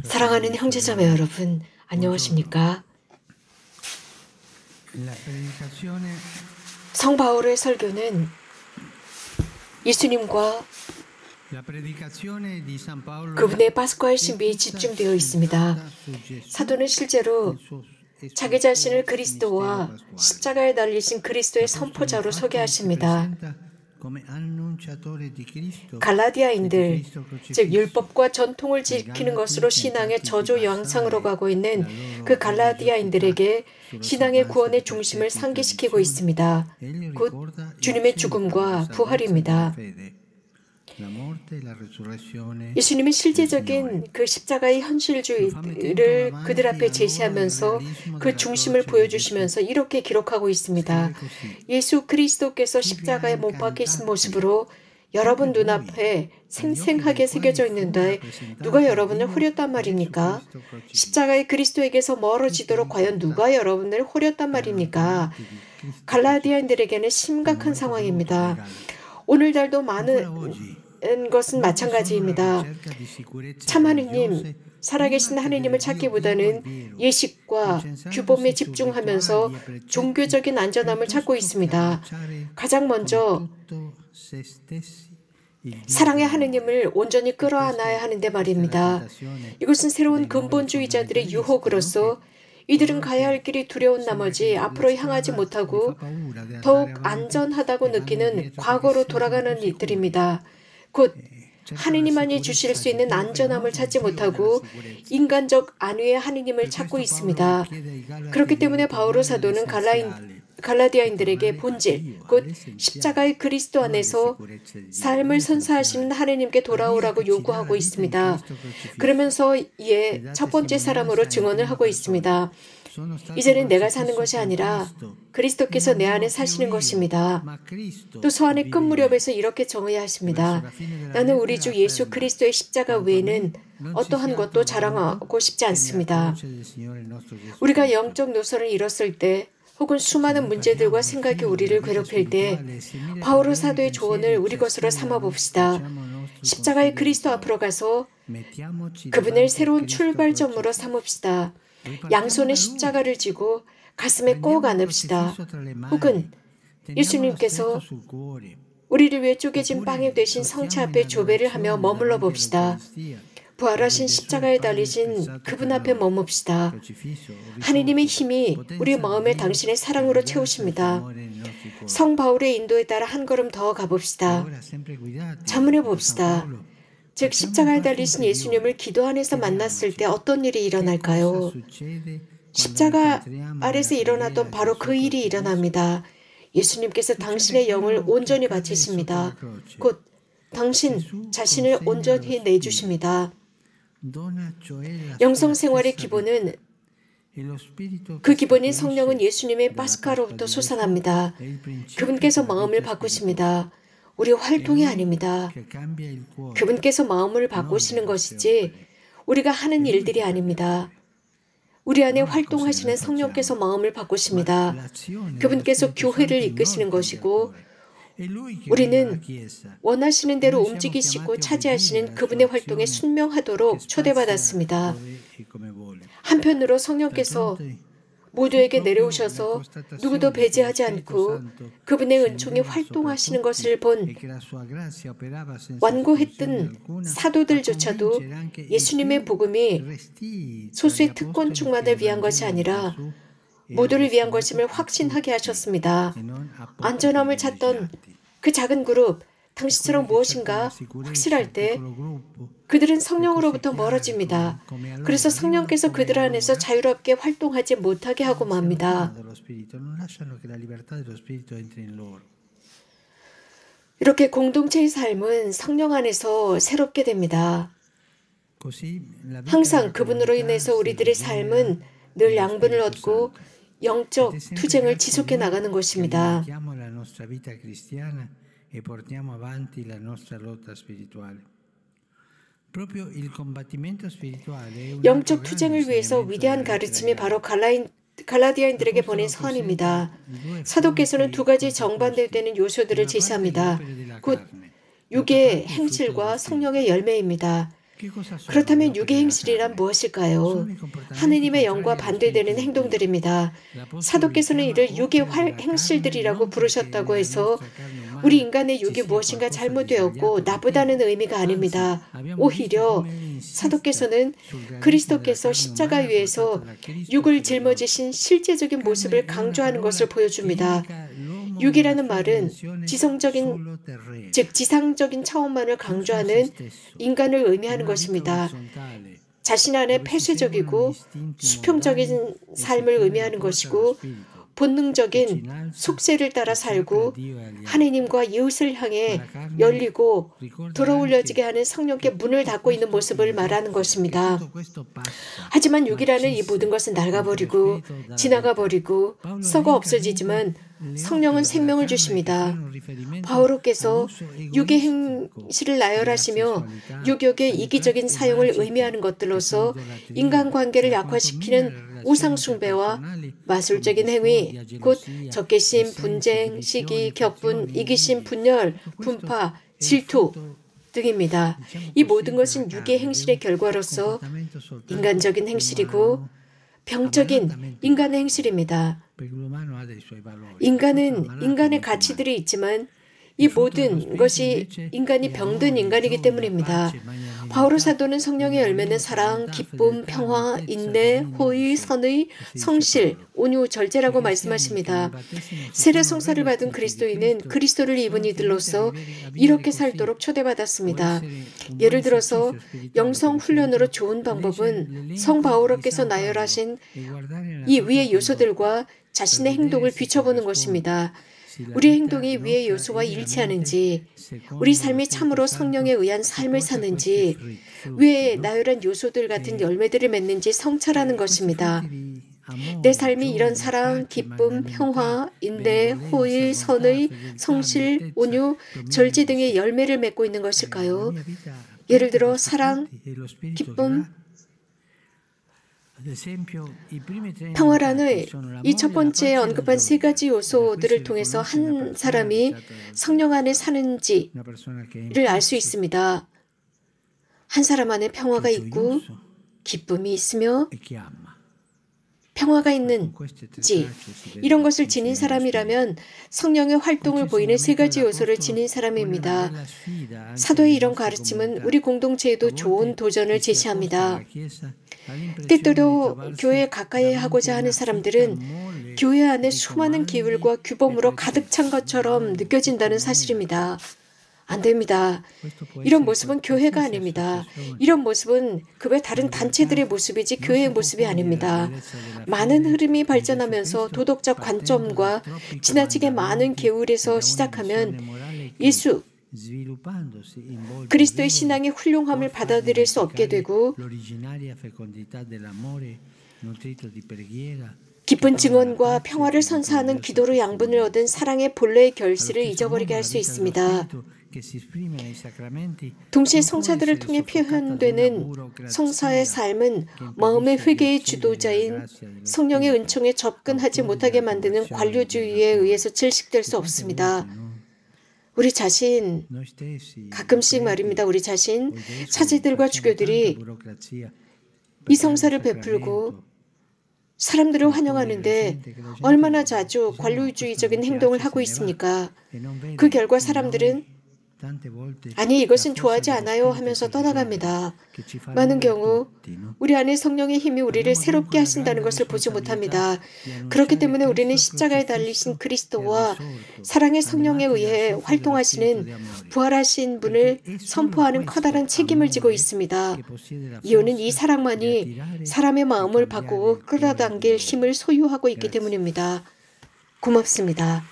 사랑하는 형제자매 여러분, 안녕하십니까? 성 바울의 설교는 예수님과 그분의 파스쿠알 신비에 집중되어 있습니다. 사도는 실제로 자기 자신을 그리스도와 십자가에 달리신 그리스도의 선포자로 소개하십니다. 갈라디아인들, 즉 율법과 전통을 지키는 것으로 신앙의 저조 양상으로 가고 있는 그 갈라디아인들에게 신앙의 구원의 중심을 상기시키고 있습니다. 곧 주님의 죽음과 부활입니다. 예수님은 실제적인 그 십자가의 현실주의를 그들 앞에 제시하면서 그 중심을 보여주시면서 이렇게 기록하고 있습니다. 예수 그리스도께서 십자가에 못 박히신 모습으로 여러분 눈앞에 생생하게 새겨져 있는데 누가 여러분을 호렸단 말입니까? 십자가의 그리스도에게서 멀어지도록 과연 누가 여러분을 호렸단 말입니까? 갈라디아인들에게는 심각한 상황입니다. 오늘날도 많은 것은 마찬가지입니다. 참 하느님, 살아계신 하느님을 찾기보다는 예식과 규범에 집중하면서 종교적인 안전함을 찾고 있습니다. 가장 먼저 사랑의 하느님을 온전히 끌어안아야 하는데 말입니다. 이것은 새로운 근본주의자들의 유혹으로서 이들은 가야 할 길이 두려운 나머지 앞으로 향하지 못하고 더욱 안전하다고 느끼는 과거로 돌아가는 이들입니다. 곧 하느님만이 주실 수 있는 안전함을 찾지 못하고 인간적 안위의 하느님을 찾고 있습니다. 그렇기 때문에 바오로 사도는 갈라디아인들에게 본질, 곧 십자가의 그리스도 안에서 삶을 선사하시는 하느님께 돌아오라고 요구하고 있습니다. 그러면서 이에 첫 번째 사람으로 증언을 하고 있습니다. 이제는 내가 사는 것이 아니라 그리스도께서 내 안에 사시는 것입니다. 또 서한의 끝 무렵에서 이렇게 정해야 하십니다. 나는 우리 주 예수 그리스도의 십자가 외에는 어떠한 것도 자랑하고 싶지 않습니다. 우리가 영적 노선을 잃었을 때 혹은 수많은 문제들과 생각이 우리를 괴롭힐 때 바오로 사도의 조언을 우리 것으로 삼아봅시다. 십자가의 그리스도 앞으로 가서 그분을 새로운 출발점으로 삼읍시다. 양손에 십자가를 쥐고 가슴에 꼭 안읍시다. 혹은 예수님께서 우리를 위해 쪼개진 빵이 되신 성체 앞에 조배를 하며 머물러 봅시다. 부활하신 십자가에 달리신 그분 앞에 머뭅시다. 하느님의 힘이 우리 마음을 당신의 사랑으로 채우십니다. 성 바울의 인도에 따라 한 걸음 더 가봅시다. 자문해 봅시다. 즉 십자가에 달리신 예수님을 기도 안에서 만났을 때 어떤 일이 일어날까요? 십자가 아래서 일어났던 바로 그 일이 일어납니다. 예수님께서 당신의 영을 온전히 바치십니다. 곧 당신 자신을 온전히 내주십니다. 영성생활의 기본은 그 기본인 성령은 예수님의 파스카로부터 솟아납니다. 그분께서 마음을 바꾸십니다. 우리 활동이 아닙니다. 그분께서 마음을 바꾸시는 것이지 우리가 하는 일들이 아닙니다. 우리 안에 활동하시는 성령께서 마음을 바꾸십니다. 그분께서 교회를 이끄시는 것이고 우리는 원하시는 대로 움직이시고 차지하시는 그분의 활동에 순명하도록 초대받았습니다. 한편으로 성령께서 모두에게 내려오셔서 누구도 배제하지 않고 그분의 은총이 활동하시는 것을 본 완고했던 사도들조차도 예수님의 복음이 소수의 특권층만을 위한 것이 아니라 모두를 위한 것임을 확신하게 하셨습니다. 안전함을 찾던 그 작은 그룹, 당시처럼 무엇인가 확실할 때 그들은 성령으로부터 멀어집니다. 그래서 성령께서 그들 안에서 자유롭게 활동하지 못하게 하고 맙니다. 이렇게 공동체의 삶은 성령 안에서 새롭게 됩니다. 항상 그분으로 인해서 우리들의 삶은 늘 양분을 얻고 영적 투쟁을 지속해 나가는 것입니다. 영적 투쟁을 위해서 위대한 가르침이 바로 갈라디아인들에게 보낸 서한입니다. 사도께서는 두 가지 정반대되는 요소들을 제시합니다. 곧 육의 행실과 성령의 열매입니다. 그렇다면 육의 행실이란 무엇일까요? 하느님의 영과 반대되는 행동들입니다. 사도께서는 이를 육의 행실들이라고 부르셨다고 해서 우리 인간의 육이 무엇인가 잘못되었고 나쁘다는 의미가 아닙니다. 오히려 사도께서는 그리스도께서 십자가 위에서 육을 짊어지신 실제적인 모습을 강조하는 것을 보여줍니다. 육이라는 말은 지상적인 차원만을 강조하는 인간을 의미하는 것입니다. 자신 안에 폐쇄적이고 수평적인 삶을 의미하는 것이고 본능적인 속세를 따라 살고 하느님과 이웃을 향해 열리고 돌아올려지게 하는 성령께 문을 닫고 있는 모습을 말하는 것입니다. 하지만 육이라는 이 모든 것은 낡아버리고 지나가버리고 썩어 없어지지만 성령은 생명을 주십니다. 바오로께서 육의 행실을 나열하시며 육욕의 이기적인 사용을 의미하는 것들로서 인간관계를 약화시키는 우상숭배와 마술적인 행위, 곧 적개심, 분쟁, 시기, 격분, 이기심, 분열, 분파, 질투 등입니다. 이 모든 것은 육의 행실의 결과로서 인간적인 행실이고 병적인 인간의 행실입니다. 인간은 인간의 가치들이 있지만 이 모든 것이 인간이 병든 인간이기 때문입니다. 바오로 사도는 성령의 열매는 사랑, 기쁨, 평화, 인내, 호의, 선의, 성실, 온유, 절제라고 말씀하십니다. 세례 성사를 받은 그리스도인은 그리스도를 입은 이들로서 이렇게 살도록 초대받았습니다. 예를 들어서 영성 훈련으로 좋은 방법은 성 바오로께서 나열하신 이 위의 요소들과 자신의 행동을 비춰보는 것입니다. 우리의 행동이 위의 요소와 일치하는지, 우리 삶이 참으로 성령에 의한 삶을 사는지, 위의 나열한 요소들 같은 열매들을 맺는지 성찰하는 것입니다. 내 삶이 이런 사랑, 기쁨, 평화, 인내, 호의, 선의, 성실, 온유, 절제 등의 열매를 맺고 있는 것일까요? 예를 들어 사랑, 기쁨, 평화라는 이 첫 번째 언급한 세 가지 요소들을 통해서 한 사람이 성령 안에 사는지를 알 수 있습니다. 한 사람 안에 평화가 있고 기쁨이 있으며 평화가 있는지, 이런 것을 지닌 사람이라면 성령의 활동을 보이는 세 가지 요소를 지닌 사람입니다. 사도의 이런 가르침은 우리 공동체에도 좋은 도전을 제시합니다. 때때로 교회에 가까이 하고자 하는 사람들은 교회 안에 수많은 기울과 규범으로 가득 찬 것처럼 느껴진다는 사실입니다. 안 됩니다. 이런 모습은 교회가 아닙니다. 이런 모습은 그 외 다른 단체들의 모습이지 교회의 모습이 아닙니다. 많은 흐름이 발전하면서 도덕적 관점과 지나치게 많은 계율에서 시작하면 예수, 그리스도의 신앙의 훌륭함을 받아들일 수 없게 되고 깊은 증언과 평화를 선사하는 기도로 양분을 얻은 사랑의 본래의 결실을 잊어버리게 할 수 있습니다. 동시에 성사들을 통해 표현되는 성사의 삶은 마음의 회개의 주도자인 성령의 은총에 접근하지 못하게 만드는 관료주의에 의해서 질식될 수 없습니다. 우리 자신, 가끔씩 말입니다. 우리 자신, 사제들과 주교들이 이 성사를 베풀고 사람들을 환영하는데 얼마나 자주 관료주의적인 행동을 하고 있습니까? 그 결과 사람들은 아니, 이것은 좋아하지 않아요 하면서 떠나갑니다. 많은 경우 우리 안에 성령의 힘이 우리를 새롭게 하신다는 것을 보지 못합니다. 그렇기 때문에 우리는 십자가에 달리신 그리스도와 사랑의 성령에 의해 활동하시는 부활하신 분을 선포하는 커다란 책임을 지고 있습니다. 이유는 이 사랑만이 사람의 마음을 바꾸고 끌어당길 힘을 소유하고 있기 때문입니다. 고맙습니다.